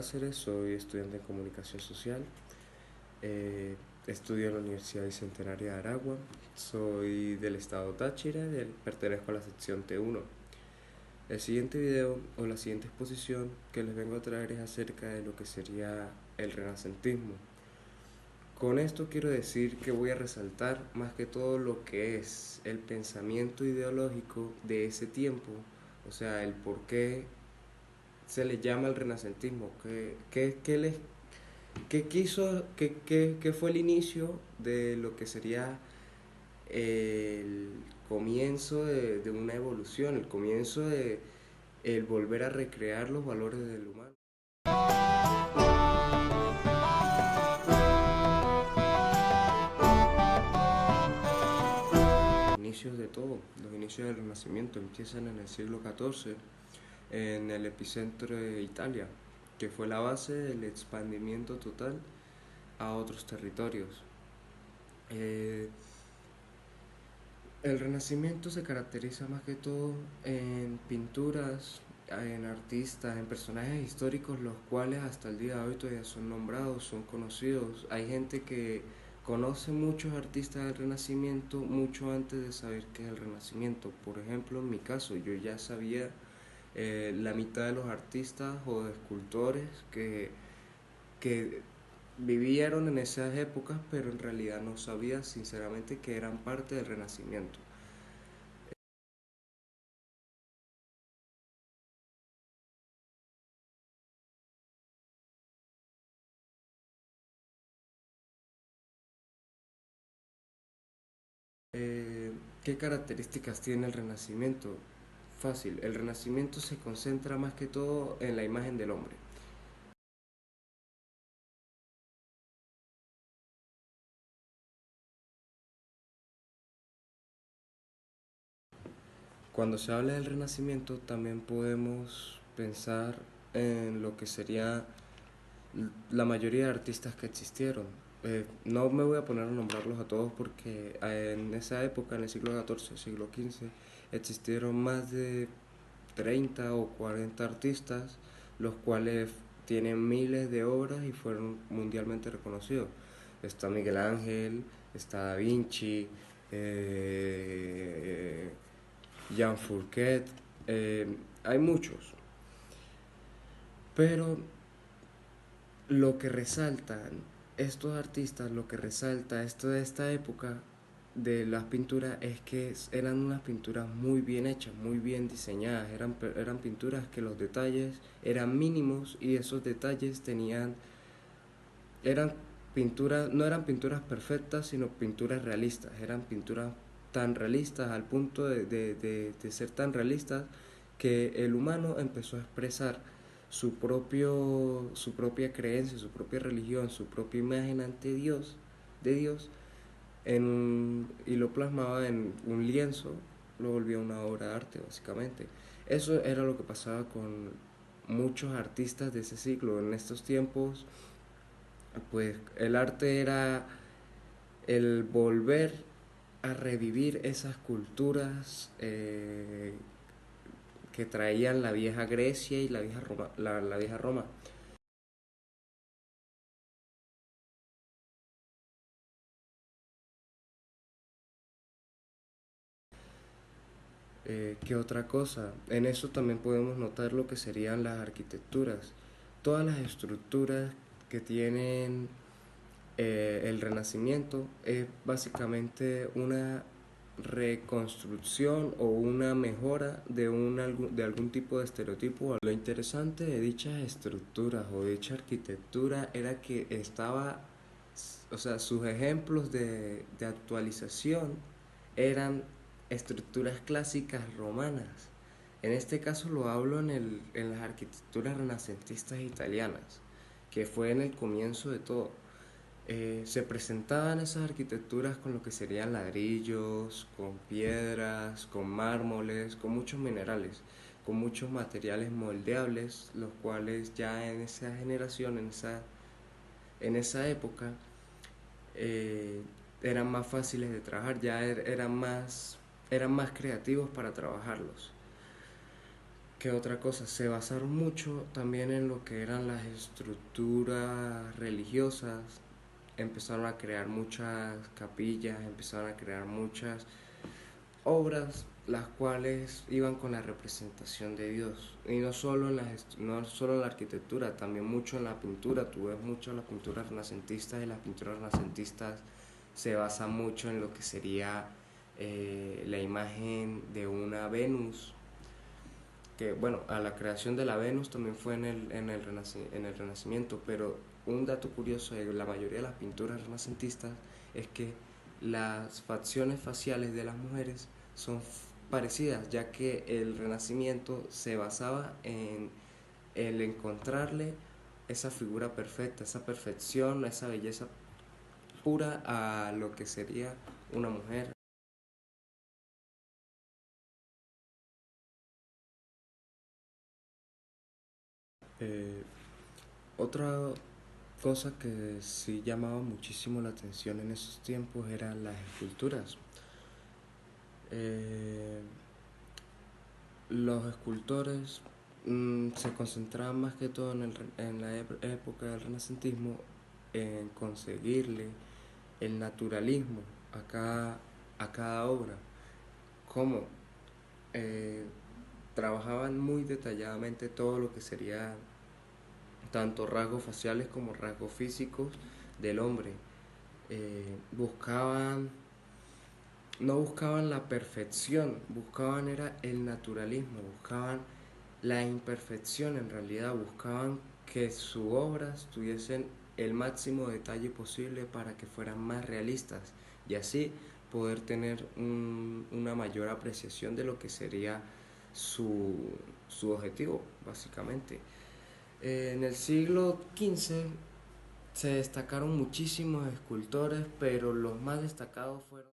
Cáceres, soy estudiante en comunicación social, estudio en la Universidad Bicentenaria de Aragua, soy del estado Táchira y pertenezco a la sección T1. El siguiente video o la siguiente exposición que les vengo a traer es acerca de lo que sería el renacentismo. Con esto quiero decir que voy a resaltar más que todo lo que es el pensamiento ideológico de ese tiempo, o sea, el por qué se le llama el renacentismo, qué quiso, qué fue el inicio de lo que sería el comienzo de una evolución, el comienzo de el volver a recrear los valores del humano. Inicios de todo, los inicios del Renacimiento empiezan en el siglo XIV, en el epicentro de Italia, que fue la base del expandimiento total a otros territorios. Eh, el Renacimiento se caracteriza más que todo en pinturas, en artistas, en personajes históricos, los cuales hasta el día de hoy todavía son nombrados, son conocidos. Hay gente que conoce muchos artistas del Renacimiento mucho antes de saber qué es el Renacimiento. Por ejemplo, en mi caso, yo ya sabía la mitad de los artistas o de escultores que vivieron en esas épocas, pero en realidad no sabía sinceramente que eran parte del Renacimiento. ¿Qué características tiene el Renacimiento? Fácil, el Renacimiento se concentra más que todo en la imagen del hombre. Cuando se habla del Renacimiento también podemos pensar en lo que sería la mayoría de artistas que existieron. No me voy a poner a nombrarlos a todos porque en esa época, en el siglo XIV, siglo XV, existieron más de 30 o 40 artistas, los cuales tienen miles de obras y fueron mundialmente reconocidos. Está Miguel Ángel, está Da Vinci, Jean Fourquet, hay muchos. Pero lo que resaltan estos artistas, lo que resalta esto de esta época de las pinturas es que eran unas pinturas muy bien hechas, muy bien diseñadas, eran pinturas que los detalles eran mínimos y esos detalles eran pinturas, no eran pinturas perfectas, sino pinturas realistas, eran pinturas tan realistas al punto de ser tan realistas que el humano empezó a expresar su propia creencia, su propia religión, su propia imagen ante Dios, de Dios, y lo plasmaba en un lienzo, lo volvía una obra de arte básicamente. Eso era lo que pasaba con muchos artistas de ese siglo. En estos tiempos, pues el arte era el volver a revivir esas culturas que traían la vieja Grecia y la vieja Roma. La vieja Roma. ¿Qué otra cosa? En eso también podemos notar lo que serían las arquitecturas. Todas las estructuras que tienen el Renacimiento es básicamente una reconstrucción o una mejora de algún tipo de estereotipo. Lo interesante de dichas estructuras o dicha arquitectura era que estaba, o sea, sus ejemplos de actualización eran estructuras clásicas romanas. En este caso lo hablo en las arquitecturas renacentistas italianas, que fue en el comienzo de todo. Se presentaban esas arquitecturas con lo que serían ladrillos, con piedras, con mármoles, con muchos minerales, con muchos materiales moldeables, los cuales ya en esa generación, en esa época, eh, eran más fáciles de trabajar, eran más creativos para trabajarlos. ¿Qué otra cosa? Se basaron mucho también en lo que eran las estructuras religiosas, empezaron a crear muchas capillas, empezaron a crear muchas obras las cuales iban con la representación de Dios. Y no solo no solo en la arquitectura, también mucho en la pintura. Tú ves mucho en las pinturas renacentistas y las pinturas renacentistas se basan mucho en lo que sería la imagen de una Venus, que bueno, a la creación de la Venus también fue en el Renacimiento, pero un dato curioso de la mayoría de las pinturas renacentistas es que las facciones faciales de las mujeres son parecidas, ya que el Renacimiento se basaba en el encontrarle esa figura perfecta, esa perfección, esa belleza pura a lo que sería una mujer. Eh, Otra cosa que sí llamaba muchísimo la atención en esos tiempos eran las esculturas. Eh, los escultores se concentraban más que todo en la época del Renacentismo en conseguirle el naturalismo a cada obra. Como eh, trabajaban muy detalladamente todo lo que sería tanto rasgos faciales como rasgos físicos del hombre. Buscaban, no buscaban la perfección, buscaban era el naturalismo, buscaban la imperfección en realidad, buscaban que sus obras tuviesen el máximo detalle posible para que fueran más realistas y así poder tener una mayor apreciación de lo que sería su, su objetivo, básicamente. En el siglo XV se destacaron muchísimos escultores, pero los más destacados fueron